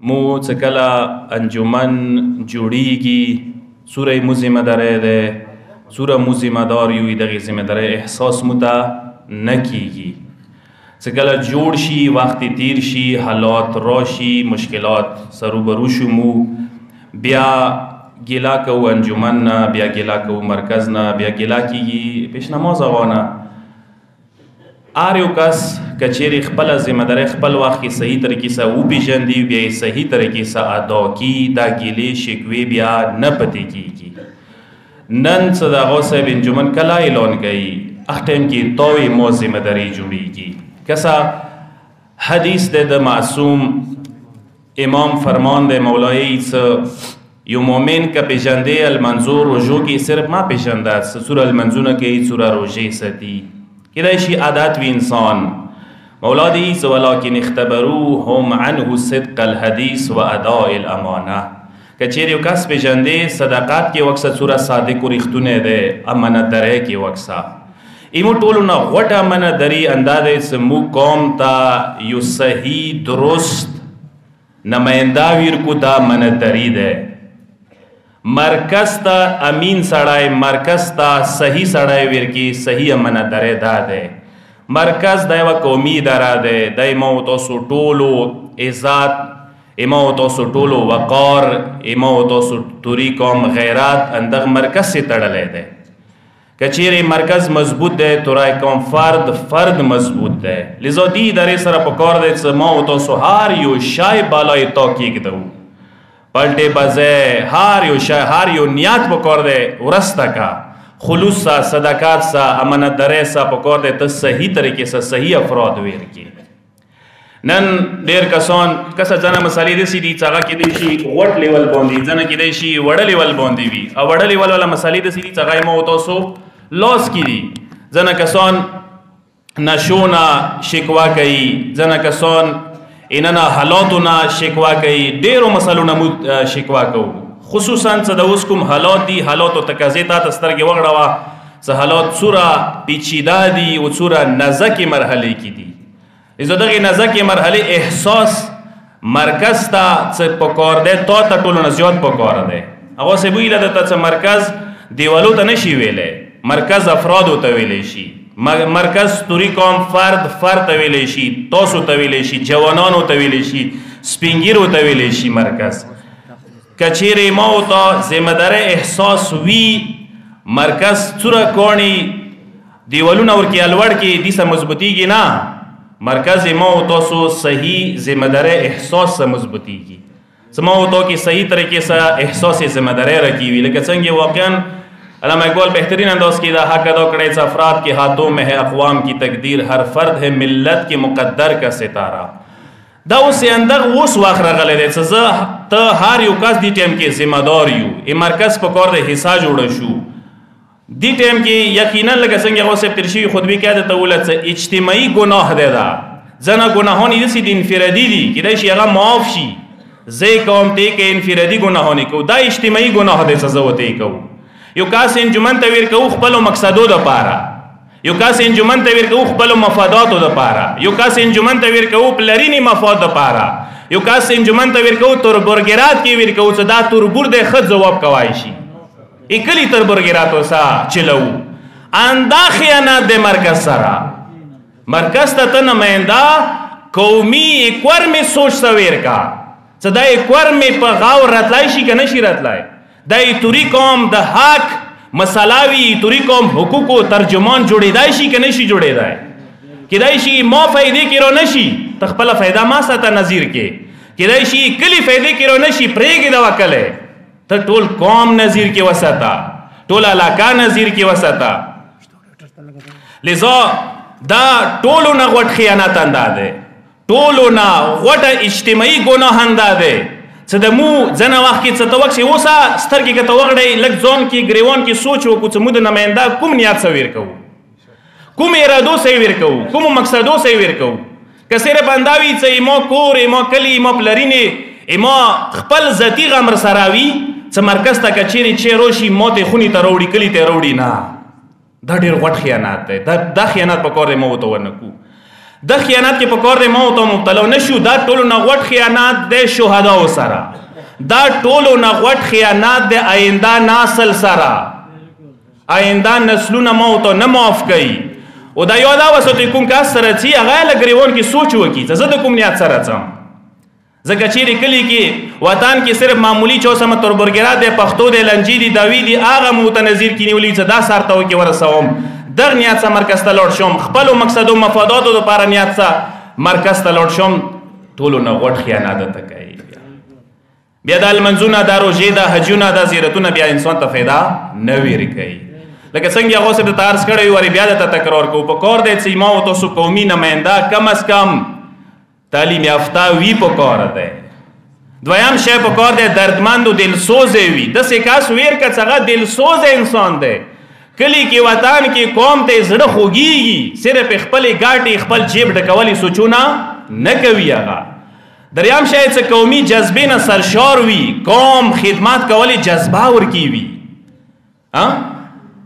مو څه کله انجمن جوړیږي سوره مو ذمه داری دی سوره مو ذمه دار یو دغې ذمه داری احساس مو ته نه کیږي څه کله جوړ شي وخت تیر شي حالات راشي مشکلات سروبرو شو مو بیا ګیلا کوو انجمن نه بیا ګیلا کوو مرکز نه بیا ګیلا کیږي پیشنماز غوانه هر یو کس که چیرې خپله ذمه داری خپل وخت کې صحیح طریقې سره وپېژندي بیا یې صحیح طریقې سره ادا کړي دا ګیلې شکوې بیا نه پاتې کېږي نن څه د هغه صاحب انجمن کله اعلان کوي هغه ټایم کې تاوې مو ذمه داري جوړېږي کسا حدیث دی د معصوم امام فرمان دی مولای څه یو مومن که پیژندې المنظور روژو کې صرف ما پیژنده څه سوره المنظونه کوي سوره روژې ساتي کدای شي عادت وي انسان مولا دی څه ولکن اختبروهم عنه صدق الحدیث و اداء الامانه که چیرې یو کس پیژندې صداقت کې وکسه سوره صادق و ریښتونی دی امانتدارۍ کې وکسه ایمو ټولو نه غوټه امانتداري اندازې څه موږ قوم ته یو صحیح درست نماینده ویرکو دا امانتداري دی مرکز ته امین سړی مرکز ته صحیح سړی ورکی صحیح امانتداري دا دی مرکز دا یوه قومي اداره دی دا ایمو تاسو ټولو عزت ایمو تاسو ټولو وقار ایمو تاسو توري قوم غیرت اندغه مرکز سے تړلی دی که چیرې مرکز مضبوط دی تورای قوم فرد مضبوط دی لذا دې ادارې سره پکار دی چې ما تاسو هر یو شای بالای تا کېږدو پلټې بځای هر یو نیت پکار دی ورسته کا خلوص سا صداقت سا امانتدارۍ سا پکار دی ته صحیح طریقې سره صحیح افراد ورکړي نن ډېر کسان کسه ځنه مسالې داسې دي چې هغه کیدای شي غوټ لیول باندې ځنه کیدای شي وړه لیول باندې وي او وړه لیول والا مسالې داسې دي چې هغه یې ما تاسو لاس کې دي ځنه کسان نشو نه شکوا کوي ځنه کسان اننا حالاتو نه شکوا کوي ډېرو مسلو نه موږ شکوا کوو خصوصا چې د اوس کوم حالات دي حالاتو تقاضې ته سترګې وغړوه چې حالات څومره پیچیده دي او څومره نازکې مرحلې کې دي زه دغې نازکې مرحلې احساس مرکز ته څه پکار دی تا ته ټولو نه زیات پکار دی هغه صاحب ویله درته څه مرکز دیوالو ته نشي ویلی مرکز افرادو ته ویلی شي مرکز توري قوم فرد ته ویلی شي تاسو ته ویلی شي جوانانو ته ویلی شي سپینګیرو ته ویلی شي مرکز که چیرې ما ته ذمهدارۍ احساس وي مرکز څوره کوڼي دیوالونه ورکې الوړ کې دې سره مضبوطېږي نه مرکز ما تاسو صحیح ذمهدارۍ احساس سره مضبوطېږي زما تو کې صحیح طریقې سره احساس ذمهدارۍ راکېوي لکه څنګه واقعا علامہ اقبال بہترین انداز کی دا حق ادا کرے افراد کے ہاتھوں میں ہے اقوام کی تقدیر ہر فرد ہے ملت کے مقدر کا ستارہ دا اوس اندر اوس واخ راغلی دی چې زه ته هر یو کس دې ټایم کې ذمه دار یو ای مرکز په کار د حصه جوړه شو دې ټایم کې یقینا لکه څنګه هغه صاحب تیر شوي خطبې کې عادت ولت اجتماعي ګناه دی دا ځنه ګناهان یې داسې د انفرادي دي کیدای شي هغه معاف شي زه یې کوم ته کې انفرادي ګناهونه کوو دا اجتماعي ګناه دی چې زه ورته یې کوو یو کاس انجمن ته ورکوو خپلو مقصدو دپاره یو کاس انجمن ته ورکوو خپلو مفاداتو دپاره یو کاس انجمن ته ورکوو پلرینې مفاد دپاره یو کاس انجمن ته ورکوو تربورګرات کې ورکوو چې دا تربور دی ښه ځواب کوای شي کلي تربورګراتو سره چلوو اندا خیانت دی مرکز سره مرکز ته ته نماینده قومي اکور مې سوچ سه ورکا چې دا اکور مې په غاور راتلی شي که نه شي راتلی دا توري قوم د حق مسلاوي توري قوم حقوقو ترجمان جوړېدای شي که نه شي جوړېدای کیدای شي ما فایدې کې رو نه شي ته خپله فایده ما ساته نظیر کې کیدای شي کلي فایدې کې رو نه شي پرېږدې دغه کلی ته ټول قوم نظیر کې وساته ټول علاقه نظیر کې وساته لذا دا ټولو نه غوټ خیانت انده دی ټولو نه غوټه اجتماعي ګناه انده دی چې د مو ځنه وخت کې څه ته وکړي اوسه سترګې که ته وغړئ لږ ځان کې ګریوان کې سوچ وکړو چې موږ د نماینده کوم نیت سره ویر کوو کوم ارادو سره ویر کوو کومو مقصدو سره ویر کوو که صرف اندا وي چې ایما کور ایما کلي ایما پلرینې ایما خپل ذاتي غمر سره وي چې مرکز ته که چیرې چې روشي ما ته خونې ته راوړي کلي ته راوړي نه دا ډېر غټ خیانت دی دا خیانت په کار دی ما ورته ونه کړو د خیانت کې په کار دی موت او مبتلا نشو. دا ټولو نه غوټ خیانت دی شهداو سره، دا ټولو نه غوټ خیانت دی آینده نسل سره. آینده نسلونه موت نه معاف کوي. او دا یو دا وسوتې کوم کس سره چې هغه له ګریوان کې سوچ وکړي چې زه د کوم نیت سره ځم. ځکه چیرې کلي کې وطن کې صرف معمولی چوسمه تربرګرا دی، پښتو دی، لنجي دی، داوی دی، هغه متنظر کې نیولي چې دا سر ته وکړي ورسوم. دغه نیت څخه مرکز ته لاړ شم، خپلو مقصدو مفاداتو دپاره نیت څخه مرکز ته لاړ شم. ټولو نه غوټ خیانت ته کوي. بیا دا لمنځونه، دا روژې، دا حجونه، دا زیارتونه بیا انسان ته فایده نه ورکوي. لکه څنګه هغه صاحب ته عرض کړی وو، بیا درته تکرار کوو، په کار دی چې ما او تاسو قومي نماینده کم از کم تعلیم یافته وي په کار دی. دویم شی په کار دی دردمند او دلسوزه وي. داسې کس ویر که هغه دلسوزه انسان دی، کلی کې وطن کې قوم ته زړه خوږیږي، صرف خپلې ګاټې خپل جیب ډکولې سوچونه نه کوي هغه. دریم شی چې قومي جذبې نه سرشار وي، قوم خدمت کولې جذبه ورکي وي.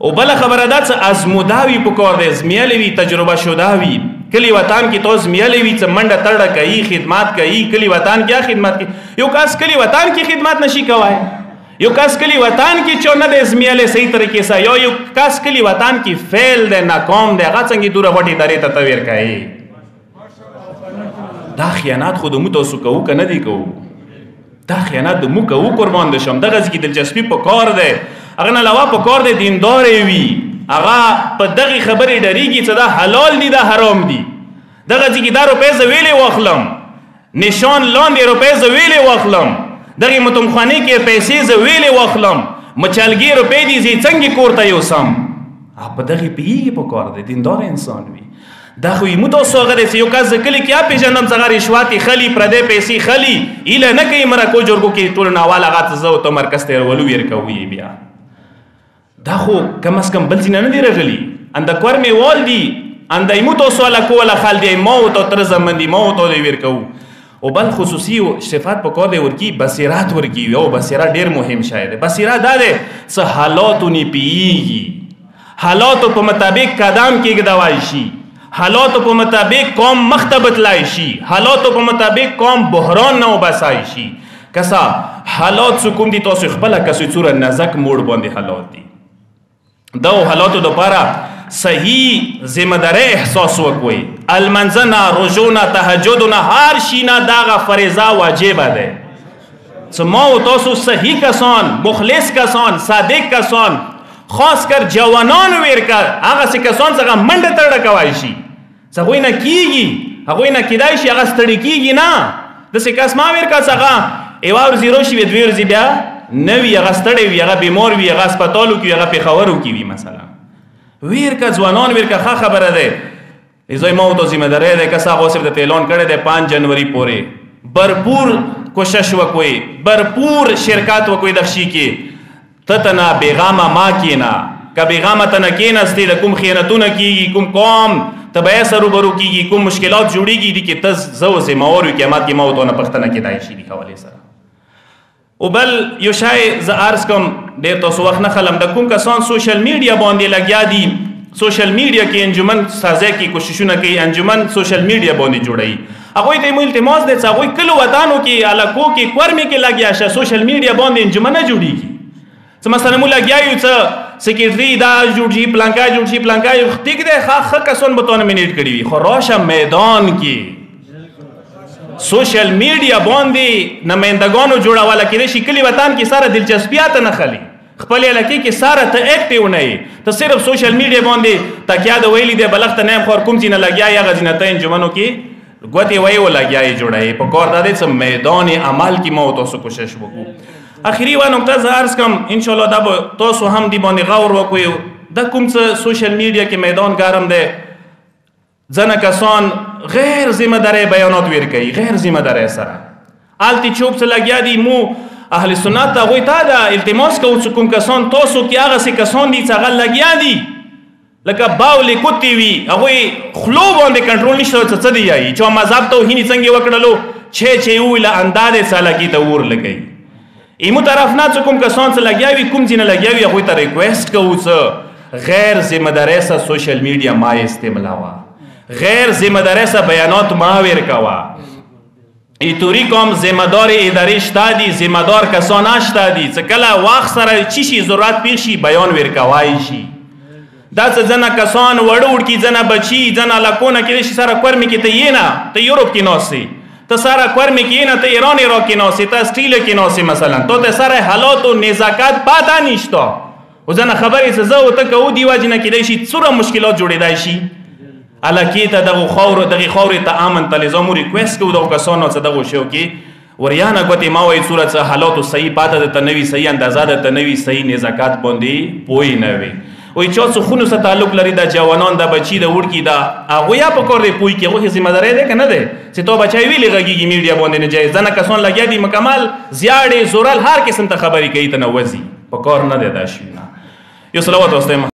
او بله خبره ده چې ازموده وي په کار دی، ازمیلې وي، تجربه شده وي. کلی وطن کې تو ازمیلې وي چې منډه تړه کوي، خدمت کوي. کلی وطن کې خدمت کوي. یو کس کلی وطن کې خدمت نشي کوای، یو کس کلی وطن کې چې نه د ازمیلې صحیح طریقې سره، یو کس کلی وطن کې فیل دی، ناکام دی، هغه څنګه دوره وټې ادارې ته تویر کوي. دا خیانت خو د مو تاسو کوو که نه دی کوو؟ دا خیانت د مو کوو قربان د شم. دغه ځکه دلچسپي په کار دی. هغه نه علاوه په کار دی دیندارې وي، هغه په دغې خبرې ډریږي چې دا حلال دي، دا حرام دي. دغه ځکه دا روپۍ زه ویلې واخلم، نشان لاندې روپۍ زه ویلې واخلم، دغې متمخانې کې پیسې زه ویلې واخلم، مچلګي روپۍ دي زه څنګه کور ته یوسم. په دغې پوهېږي په کار دی، دیندار انسان وي. دا خو یې مو تاسو هغه دی چې یو کس د کلي کې پېژنم چې هغه رشوت یې خلي، پردی پیسې خلي، هیله نه کوي مرکو جرګو کې ټولو نه اول هغه ته زه ورته مرکز ته ورولو ورکوو یې بیا. دا خو کم از کم بل ځینه نه دی راغلي، انده کور مې وال دي، انده یې مو تاسو والا کوله خل دی، ما ورته تره زمن دي، ما ورته دی ورکوو. او بل خصوصي صفات په کار دی ورکي، بصیرت ورکي. او بصیرت ډېر مهم شی دی. بصیرت دا دی چې حالاتو نه پیږي، حالاتو په مطابق قدم کېږدوای شي، حالاتو په مطابق قوم مخ ته بتلای شي، حالاتو په مطابق قوم بحران نه وباسای شي. کسا حالات څه کوم دي تاسو خپله کسې څوره نازک موړ باندې حالات دي. دا حالاتو دپاره صحیح ذمهدارۍ احساس وکوئ. المنځه نه، روژو نه، تهجدو نه، هر شي نه دغه فریضه واجبه دی چې ما و تاسو صحیح کسان، مخلص کسان، صادق کسان، خاص کر جوانان ورکر هغه څه کسان څنګه منډه تړه کوای شي، هغوی نه کیږي، هغوی نه کیدای شي هغه ستړي کیږي نه. داسې کس ما ورکه څنګه یوه ورځې راشي وي، دوې ورځې بیا نه وي، هغه ستړی وي، هغه بیمار وي، هغه هسپتالو کې وي، هغه پېښورو کې وي. مثلا ویرکه ځوانان ورکه ښه خبره دی. زه ما ورته ذمهدارۍ دی، کس هغه صرف درته اعلان کړی دی 5 جنوري پورې भरपूर कोशिश वकोई, भरपूर शिरकत वकोई दक्षी की ततना बेगामा माँ की ना का बेगामा तना के नस्ती कुम खियानतुन कीगी कुम कौम तबय सरूबरू कीगी कुम मुश्किलात जुड़ेगी दी कि तज जव से मावर की अमात की मौत होना पख्तना की दाइशी दी हवाले सर उबल यो शाय ज अर्ज कम देर तो सुवख न खलम द कुम कसान सोशल मीडिया बांधे लग्या दी सोशल मीडिया की अंजुमन साजे की कोशिशों न की अंजुमन सोशल मीडिया बांधे जुड़ाई अगोई ते मुल इल्तिमास दे अगोई कल वतानो की अलको की क्वर्मी के लग्या शा सोशल मीडिया बांधे अंजुमन न जुड़ेगी समस्या मुला गया यू सेक्रेटरी दा जुड़ी प्लांका ठीक दे खा कसन बतौन मिनट करी हुई खरोशा मैदान की सोशल मीडिया बांधे नमाइंदगानो जोड़ा वाला की शिकली वतान की सारा दिलचस्पियात न खली खपल इलाके के सारा त एक्टिव नहीं तो सिर्फ सोशल मीडिया बांधे तकिया द वैली दे बलख्त नैम खौर कुम जिन लग्या या गजिना तैन जुमनो की गोते वही वो लग्या ये जोड़ा है पकौर दादे सब मैदान अमल की मौत सो कोशिश वकू आखिरी वा नुक्ता ज़ार्स कम इंशाल्लाह दब तो सो हम दी बांधे गौर वकू द कुम सोशल मीडिया के मैदान गारम दे जना कसान गैर जिम्मेदार बयानत वीर कई गैर जिम्मेदार सरा आलती चुप से लग्या दी मु अहल सुन्नत वही था दा इल्तिमास को कुम कसान तो सो कि आगा से कसान दी सगल लग्या दी लका बावले कुत्ती वी वही खलो बांधे कंट्रोल निश्चित सदी आई जो मज़हब तो ही निसंगे वकड़लो छे उला अंदाज़े साला की तवूर लगी इमु तरफ ना चुकुम कसान से लग्या वी कुम जिन लग्या वी वही तरह रिक्वेस्ट को उस गैर जिम्मेदार सा सोशल मीडिया माए इस्तेमालवा غیر ذمہ داری سره بیانات ما ورکوا. ایتوری کوم ذمہ دار ادارې شته دي، ذمہ دار کسان شته دي چې کله وخت سره چی شي ضرورت پیښ شي بیان ورکوای شي. دا څه ځنه کسان وړوړ کی ځنه بچی ځنه لکونه کې شي سره کورمې کې ته یې نه ته یورپ کې نوسي ته سره کورمې کې نه ته ایران کې نوسي ته اسټریلیا کې نوسي مثلا ته سره حالات او نزاکت پاته نشته او ځنه خبرې څه زه او ته کو دی واجنه کې شي څوره مشکلات جوړېدای شي. الکی ته دغه خاورې ته امن تلزامو ریکوست کو دغه کسانو څه دغه شو کې وریانه ګوتې ما وایي صورت حالاتو صحیح پاته د تنوي صحیح اندازه د تنوي صحیح نزاکت باندې پوي نه وي. وای چا څه خونو سره تعلق لري د جوانان د بچی د وړکی دا هغه یا په کور دی پوي کې هغه ذمہ داری ده کنه ده چې تو بچای ویلې غږیږي میډیا باندې نه جایز ځنه کسان لګیا دي مکمل زیاړې زورل هر قسم ته خبري کوي ته نوځي په کار نه ده دا شي. یو صلوات واستم